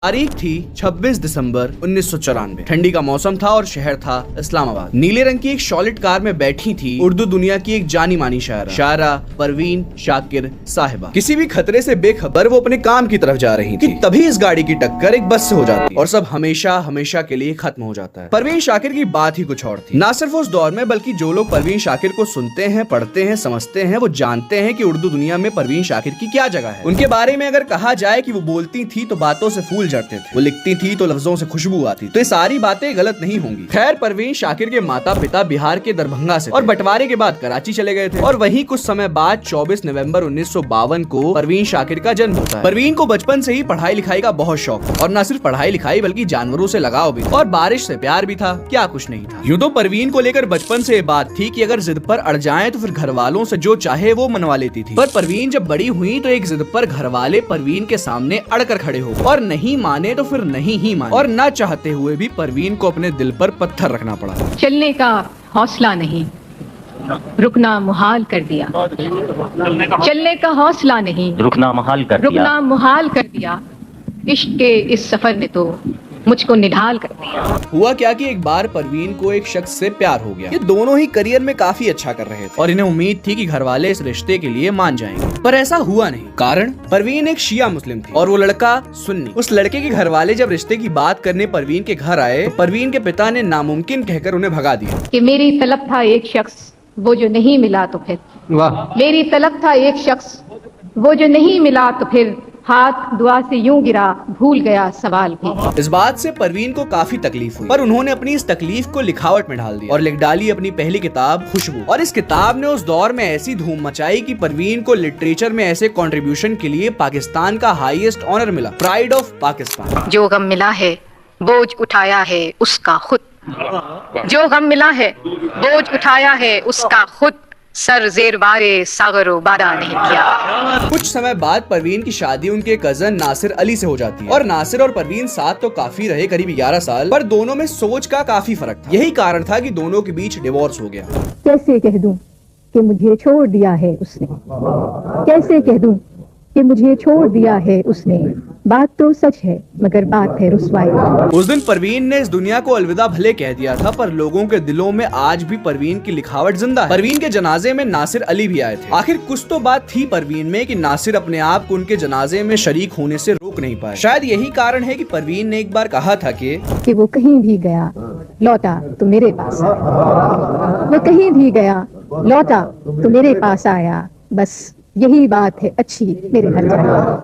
तारीख थी 26 दिसंबर 1994। ठंडी का मौसम था और शहर था इस्लामाबाद। नीले रंग की एक शॉलिट कार में बैठी थी उर्दू दुनिया की एक जानी मानी शायरा परवीन शाकिर साहिबा। किसी भी खतरे से बेखबर वो अपने काम की तरफ जा रही थी, तभी इस गाड़ी की टक्कर एक बस से हो जाती और सब हमेशा हमेशा के लिए खत्म हो जाता है। परवीन शाकिर की बात ही कुछ और थी। ना सिर्फ उस दौर में बल्कि जो लोग परवीन शाकिर को सुनते हैं, पढ़ते हैं, समझते हैं, वो जानते हैं कि उर्दू दुनिया में परवीन शाकिर की क्या जगह है। उनके बारे में अगर कहा जाए कि वो बोलती थी तो बातों से फूल झड़ते थे, वो लिखती थी तो लफ्जों से खुशबू आती। तो ये सारी बातें गलत नहीं होंगी। खैर, परवीन शाकिर के माता पिता बिहार के दरभंगा से और बंटवारे के बाद कराची चले गए थे और वहीं कुछ समय बाद 24 नवंबर 1952 को परवीन शाकिर का जन्म होता है। परवीन को बचपन से ही पढ़ाई लिखाई का बहुत शौक था और न सिर्फ पढ़ाई लिखाई बल्कि जानवरों से लगाव भी और बारिश से प्यार भी था। क्या कुछ नहीं था। यूं तो परवीन को लेकर बचपन से ये बात थी कि अगर जिद पर अड़ जाएं तो फिर घर वालों से जो चाहे वो मनवा लेती थी। पर परवीन जब बड़ी हुई तो एक जिद पर घर वाले परवीन के सामने अड़कर खड़े हो और नहीं माने तो फिर नहीं ही माने और न चाहते हुए भी परवीन को अपने दिल पर पत्थर रखना पड़ा। चलने का हौसला नहीं, रुकना मुहाल कर दिया। चलने का हौसला नहीं, रुकना मुहाल कर दिया। इश्क के इस सफर ने तो मुझको निढाल कर दिया। हुआ क्या कि एक बार परवीन को एक शख्स से प्यार हो गया। ये दोनों ही करियर में काफी अच्छा कर रहे थे और इन्हें उम्मीद थी कि घर वाले इस रिश्ते के लिए मान जाएंगे, पर ऐसा हुआ नहीं। कारण, परवीन एक शिया मुस्लिम थी और वो लड़का सुन्नी। उस लड़के के घर वाले जब रिश्ते की बात करने परवीन के घर आए तो परवीन के पिता ने नामुमकिन कहकर उन्हें भगा दिया। कि मेरी तलब था एक शख्स, वो जो नहीं मिला तो फिर मेरी तलब था एक शख्स, वो जो नहीं मिला तो फिर हाथ दुआ से यूं गिरा, भूल गया सवाल भी। इस बात से परवीन को काफी तकलीफ हुई, पर उन्होंने अपनी इस तकलीफ को लिखावट में ढाल दिया और लिख डाली अपनी पहली किताब खुशबू। और इस किताब ने उस दौर में ऐसी धूम मचाई कि परवीन को लिटरेचर में ऐसे कंट्रीब्यूशन के लिए पाकिस्तान का हाईएस्ट ऑनर मिला, प्राइड ऑफ पाकिस्तान। जो गम मिला है बोझ उठाया है उसका खुद, जो गम मिला है बोझ उठाया है उसका खुद, सर ज़ेरबारे सागरो बारा नहीं किया। कुछ समय बाद परवीन की शादी उनके कजन नासिर अली से हो जाती है और नासिर और परवीन साथ तो काफी रहे, करीब 11 साल, पर दोनों में सोच का काफी फर्क था। यही कारण था कि दोनों के बीच डिवोर्स हो गया। कैसे कह दूं कि मुझे छोड़ दिया है उसने, कैसे कह दूं कि मुझे छोड़ दिया है उसने, बात तो सच है मगर बात है रुसवाई। उस दिन परवीन ने इस दुनिया को अलविदा भले कह दिया था, पर लोगों के दिलों में आज भी परवीन की लिखावट जिंदा है। परवीन के जनाजे में नासिर अली भी आए थे। आखिर कुछ तो बात थी परवीन में कि नासिर अपने आप को उनके जनाजे में शरीक होने से रोक नहीं पाए। शायद यही कारण है कि परवीन ने एक बार कहा था कि वो कहीं भी गया लौटा तो मेरे पास आया, वो कहीं भी गया लौटा तो मेरे पास आया, बस यही बात है अच्छी मेरे घर जाना।